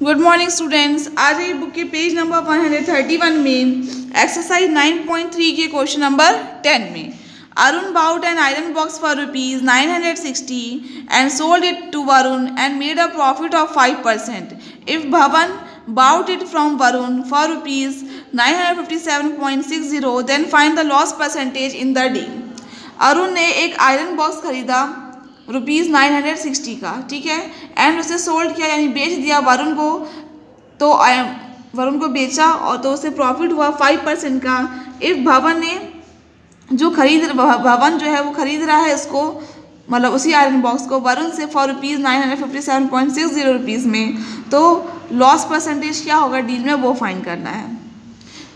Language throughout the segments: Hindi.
Good morning students. आज ये बुक के पेज नंबर 131 में एक्सरसाइज 9.3 के क्वेश्चन नंबर 10 में Arun bought an iron box for rupees 960 and sold it to Varun and made a profit of 5%. If Bhavan bought it from Varun for rupees 957.60, then find the loss percentage in the deal. Arun ने एक आयरन बॉक्स खरीदा रुपीज़ 960 का, ठीक है, एंड उसे सोल्ड किया यानी बेच दिया वरुण को। तो वरुण को बेचा और तो उसे प्रॉफिट हुआ 5% का। इफ भवन ने भवन जो है वो खरीद रहा है इसको, मतलब उसी आयरन बॉक्स को वरुण से फॉर रुपीज़ 957.60 रुपीज़ में, तो लॉस परसेंटेज क्या होगा डील में वो फाइंड करना है।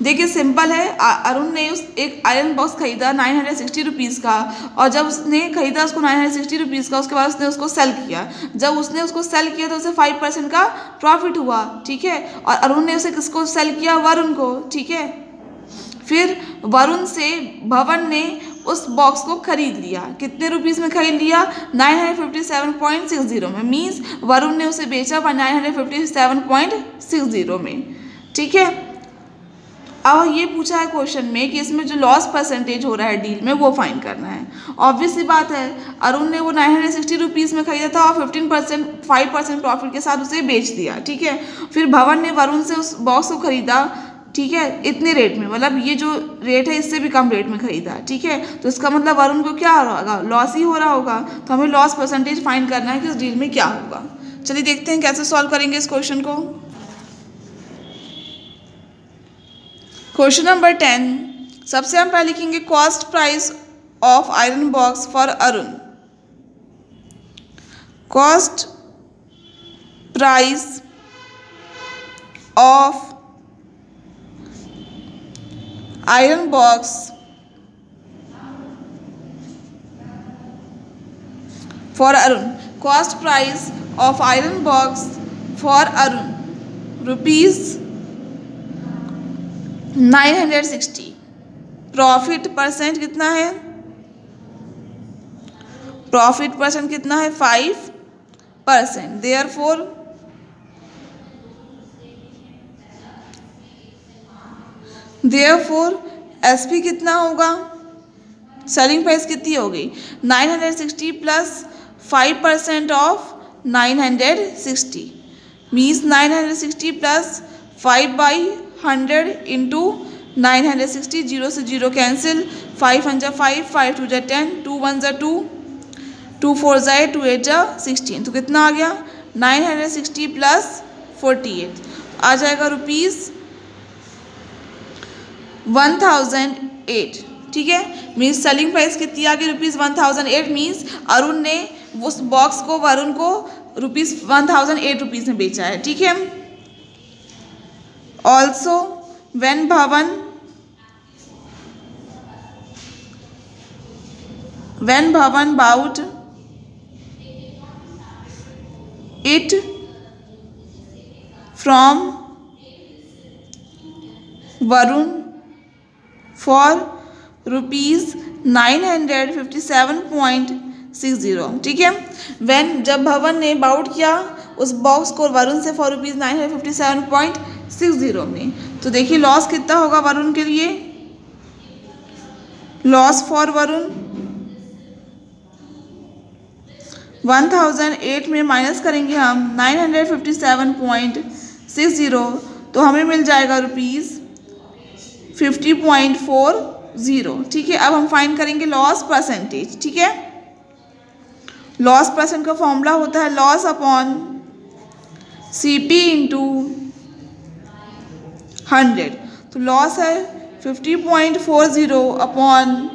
देखिए सिंपल है, अरुण ने उस एक आयरन बॉक्स खरीदा 960 रुपीज़ का, और जब उसने खरीदा उसको 960 रुपीज़ का, उसके बाद उसने उसको सेल किया। जब उसने उसको सेल किया तो उसे 5% का प्रॉफिट हुआ, ठीक है। और अरुण ने उसे किसको सेल किया? वरुण को, ठीक है। फिर वरुण से भवन ने उस बॉक्स को खरीद लिया। कितने रुपीज़ में खरीद लिया? 957.60 में। मीन्स वरुण ने उसे बेचा 957.60 में, ठीक है। अब ये पूछा है क्वेश्चन में कि इसमें जो लॉस परसेंटेज हो रहा है डील में वो फाइंड करना है। ऑब्वियस सी बात है, अरुण ने वो 960 रुपीज़ में खरीदा था और 5% प्रॉफिट के साथ उसे बेच दिया, ठीक है। फिर भवन ने वरुण से उस बॉक्स को खरीदा, ठीक है, इतने रेट में, मतलब ये जो रेट है इससे भी कम रेट में खरीदा, ठीक है। तो इसका मतलब वरुण को क्या होगा? लॉस ही हो रहा होगा। तो हमें लॉस परसेंटेज फाइंड करना है कि उस डील में क्या होगा। चलिए देखते हैं कैसे सॉल्व करेंगे इस क्वेश्चन को। क्वेश्चन नंबर 10, सबसे हम पहले लिखेंगे cost price of iron box for Arun. Cost price of iron box for Arun. Cost price of iron box for Arun rupees 960। Profit percent कितना है? प्रॉफिट परसेंट कितना है? 5%। देयरफॉर एसपी कितना होगा? सेलिंग प्राइस कितनी होगी? 960 plus 5% of 960 means 960 plus 5/100 into 960। 0 से 0 कैंसिल, 5 1 5, 5 2 10, 2 1 2, 2 4 2 8 16। तो कितना आ गया? 960 प्लस 48 आ जाएगा रुपीज़ 1008, ठीक है। मीन्स सेलिंग प्राइस कितनी आ गई? रुपीज़ 1008। मीन्स अरुण ने उस बॉक्स को वरुण को रुपीज़ 1008 रुपीज़ में बेचा है, ठीक है। Also when Bhavan bought it from Varun for rupees 957.60, ठीक है। when जब भवन ने बाउट किया उस बॉक्स को वरुण से फॉर रुपीज़ 957.60 में, तो देखिए लॉस कितना होगा वरुण के लिए? लॉस फॉर वरुण 1008 में माइनस करेंगे हम 957.60, तो हमें मिल जाएगा रुपीज़ 50.40, ठीक है। अब हम फाइंड करेंगे लॉस परसेंटेज, ठीक है। लॉस परसेंट का फॉर्मूला होता है लॉस अपॉन CP इंटू 100। तो लॉस है 50.40 अपॉन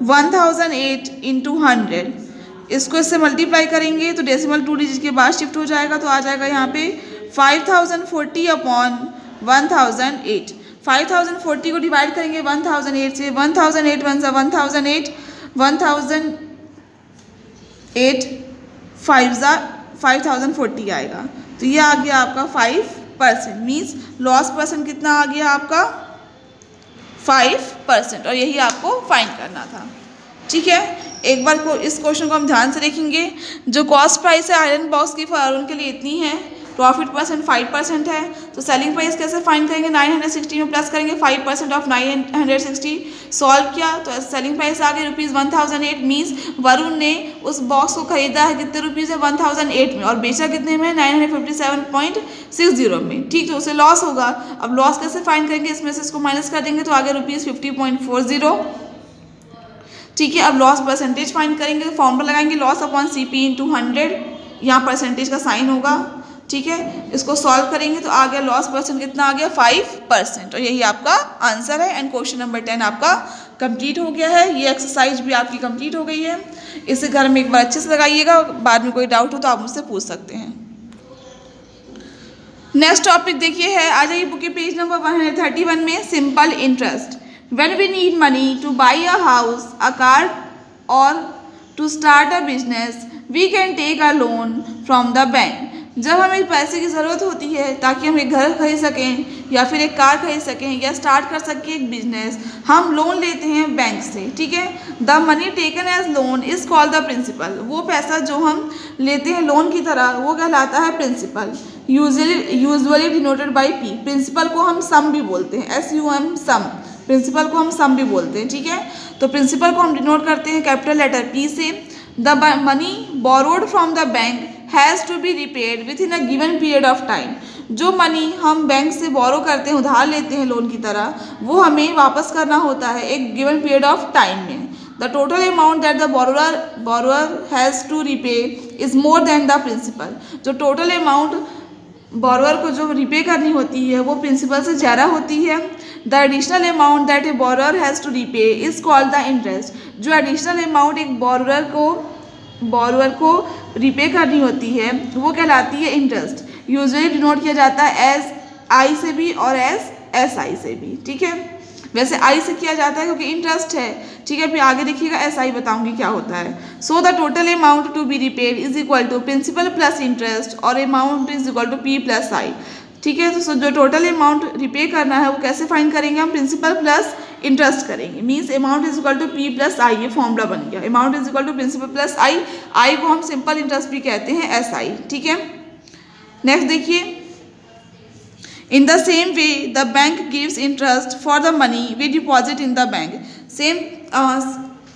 1008 इंटू 100। इसको इससे मल्टीप्लाई करेंगे तो डेसिमल 2 डिजिट के बाद शिफ्ट हो जाएगा, तो आ जाएगा यहाँ पे 5040 अपॉन 1008। 5040 को डिवाइड करेंगे 1008 से, 1008 1 सा 1008, 1008 5 सा 5040 आएगा। तो ये आ गया आपका 5%। मीन्स लॉस परसेंट कितना आ गया आपका? 5%। और यही आपको फाइंड करना था, ठीक है। एक बार इस क्वेश्चन को हम ध्यान से देखेंगे। जो कॉस्ट प्राइस है आयरन बॉक्स की फॉर अरुण के लिए इतनी है, प्रॉफिट परसेंट 5% है, तो सेलिंग प्राइस कैसे फाइंड करेंगे, 960 में प्लस करेंगे 5% ऑफ 960, सॉल्व किया तो सेलिंग प्राइस आ गई ₹1008। मीन्स वरुण ने उस बॉक्स को खरीदा है कितने रुपीज़ है, 1008 में, और बेचा कितने में, 957.60 में। ठीक, तो उसे लॉस होगा। अब लॉस कैसे फाइंड करेंगे, इसमें से इसको माइनस कर देंगे तो आ गया ₹50.40। ठीक है, अब लॉस परसेंटेज फाइंड करेंगे तो फॉर्मूला लगाएंगे लॉस अपॉन CP इंटू 100, यहाँ परसेंटेज का साइन होगा। ठीक है, इसको सॉल्व करेंगे तो आ गया लॉस परसेंट कितना आ गया, 5%, और यही आपका आंसर है। एंड क्वेश्चन नंबर 10 आपका कंप्लीट हो गया है। ये एक्सरसाइज भी आपकी कंप्लीट हो गई है। इसे घर में एक बार अच्छे से लगाइएगा, बाद में कोई डाउट हो तो आप मुझसे पूछ सकते हैं। नेक्स्ट टॉपिक देखिए है, आ जाइए बुक के पेज नंबर 131 में, simple interest. When we need money to buy a house, a car or to start a business, we can take a loan from the bank. जब हमें पैसे की ज़रूरत होती है ताकि हम एक घर खरीद सकें या फिर एक कार खरीद सकें या स्टार्ट कर सकें एक बिजनेस, हम लोन लेते हैं बैंक से। ठीक है, the money taken as loan is called the principal. वो पैसा जो हम लेते हैं लोन की तरह वो कहलाता है principal, usually denoted by P। Principal को हम सम भी बोलते हैं, SUM सम, प्रिंसिपल को हम सम भी बोलते हैं। ठीक है, तो प्रिंसिपल को हम डिनोट करते हैं कैपिटल लेटर P से। The money borrowed from the bank has to be repaid within a given period of time. जो मनी हम बैंक से बोरो करते हैं, उधार लेते हैं लोन की तरह, वो हमें वापस करना होता है एक गिवन पीरियड ऑफ टाइम में। The total amount that the borrower has to repay is more than the principal. जो टोटल अमाउंट बोरोअर को जो रिपे करनी होती है वो प्रिंसिपल से ज़्यादा होती है। The additional amount that a borrower has to repay is called the interest. जो एडिशनल अमाउंट एक बोरोअर को रिपे करनी होती है वो कहलाती है इंटरेस्ट। यूजुअली डिनोट किया जाता है एज I से भी और एज SI से भी। ठीक है, वैसे I से किया जाता है क्योंकि इंटरेस्ट है। ठीक है, फिर आगे देखिएगा SI बताऊंगी क्या होता है। So the total amount to be repaid is equal to principal plus interest और amount is equal to P plus I। ठीक है, तो जो टोटल अमाउंट रिपे करना है वो कैसे फाइंड करेंगे, हम प्रिंसिपल प्लस इंटरेस्ट करेंगे। Means amount is equal to P plus I, ये फॉर्मूला बन गया। Amount is equal to principal plus I को हम सिंपल इंटरेस्ट भी कहते हैं SI। ठीक है, नेक्स्ट देखिए, in the same way the bank gives interest for the money we deposit in the bank.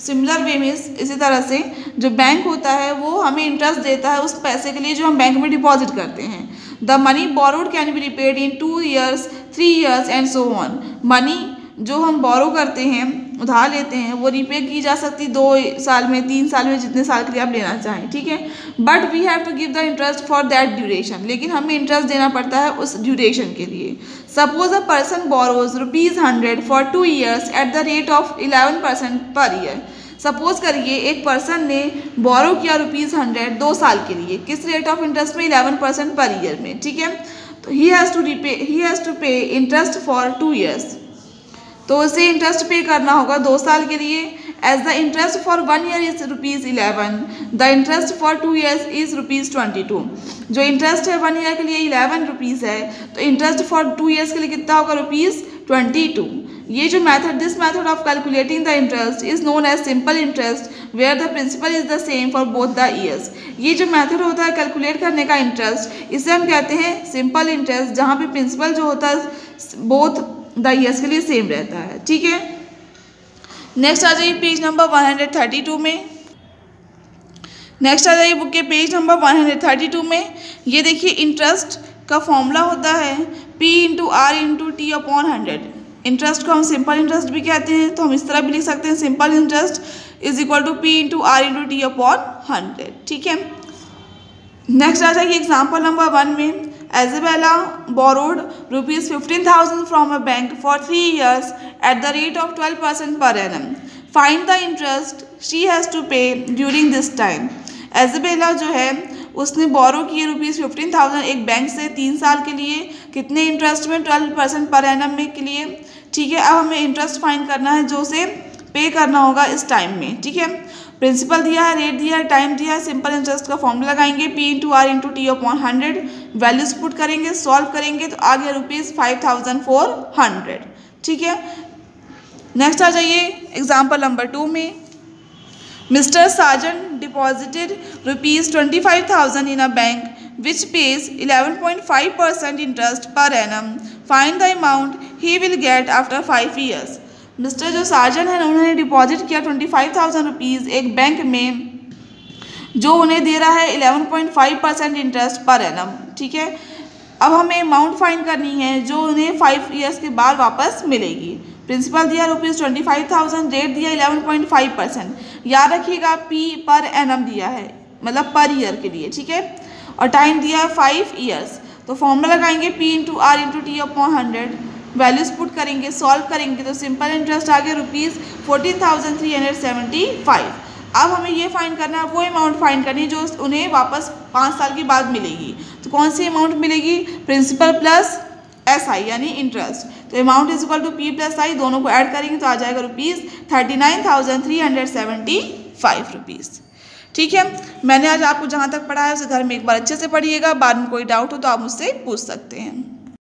Similar way में इसी तरह से जो बैंक होता है वो हमें इंटरेस्ट देता है उस पैसे के लिए जो हम बैंक में डिपॉजिट करते हैं। The money borrowed can be repaid in 2 years, 3 years and so on. Money जो हम बोरो करते हैं, उधार लेते हैं, वो रिपे की जा सकती 2 साल में, 3 साल में, जितने साल के लिए आप लेना चाहें। ठीक है, but we have to give the interest for that duration. लेकिन हमें इंटरेस्ट देना पड़ता है उस ड्यूरेशन के लिए। Suppose a person borrows ₹100 for 2 years at the rate of 11% per year. Suppose करिए एक पर्सन ने बोरो किया ₹100 2 साल के लिए, किस रेट ऑफ इंटरेस्ट में, 11% पर ईयर में। ठीक है, तो ही हैज़ टू पे इंटरेस्ट फॉर 2 years। तो उसे इंटरेस्ट पे करना होगा 2 साल के लिए। As the interest for 1 year is ₹11, the interest for 2 years is ₹22। जो इंटरेस्ट है 1 year के लिए 11 रुपीज़ है, तो इंटरेस्ट फॉर 2 years के लिए कितना होगा, ₹22। ये जो this method of calculating the interest is known as simple interest where the principal is the same for both the years. ये जो मेथड होता है कैलकुलेट करने का इंटरेस्ट, इसे हम कहते हैं सिंपल इंटरेस्ट, जहाँ पे प्रिंसिपल जो होता है बोथ द ईयर्स के लिए सेम रहता है। ठीक है, नेक्स्ट आ जाइए पेज नंबर 132 में। नेक्स्ट आ जाइए बुक के पेज नंबर 132 में। ये देखिए इंटरेस्ट का फॉर्मूला होता है P into R into T upon 100। Interest को हम सिंपल इंटरेस्ट भी कहते हैं, तो हम इस तरह भी लिख सकते हैं simple interest is equal to P into R into T upon 100। ठीक है, नेक्स्ट आ जाइए एग्जाम्पल नंबर 1 में। Isabella borrowed ₹15,000 from a bank for 3 years at the rate of 12% per annum. Find the interest she has to pay during this time. Isabella जो है उसने बोरो किए ₹15,000 एक बैंक से 3 साल के लिए, कितने इंटरेस्ट में, 12% पर एनम में के लिए। ठीक है, अब हमें इंटरेस्ट फाइंड करना है जो उसे पे करना होगा इस टाइम में। ठीक है, प्रिंसिपल दिया है, रेट दिया है, टाइम दिया है, सिंपल इंटरेस्ट का फॉर्मूला लगाएंगे P into R into T upon 100, values put करेंगे, सॉल्व करेंगे तो आ गया ₹5,400। ठीक है, नेक्स्ट आ जाइए एग्जाम्पल नंबर 2 में। Mister Sajan deposited ₹25,000 in a bank which pays 11.5% interest per annum. Find the amount he will get after 5 years. Mister जो सार्जन है उन्होंने डिपॉजिट किया 25,000 रुपीज़ एक बैंक में जो उन्हें दे रहा है 11.5% इंटरेस्ट पर एनम, ठीक है। अब हमें अमाउंट फाइंड करनी है जो उन्हें 5 ईयर्स के बाद वापस मिलेगी। प्रिंसिपल दिया ₹25,000, रेट दिया 11.5%। याद रखिएगा पी पर एनम दिया है, मतलब पर ईयर के लिए, ठीक है। और टाइम दिया है 5 ईयर्स। तो फॉर्मूला लगाएंगे P into R into T upon 100, values put करेंगे, सॉल्व करेंगे तो सिंपल इंटरेस्ट आ गया ₹14,375। अब हमें ये फाइंड करना है, वो अमाउंट फाइंड करनी है जो उन्हें वापस 5 साल के बाद मिलेगी। तो कौन सी अमाउंट मिलेगी? प्रिंसिपल प्लस SI यानी इंटरेस्ट। तो amount is equal to P plus I, दोनों को ऐड करेंगे तो आ जाएगा ₹39,375। ठीक है, मैंने आज आपको जहाँ तक पढ़ा है उसे घर में एक बार अच्छे से पढ़िएगा। बाद में कोई डाउट हो तो आप मुझसे पूछ सकते हैं।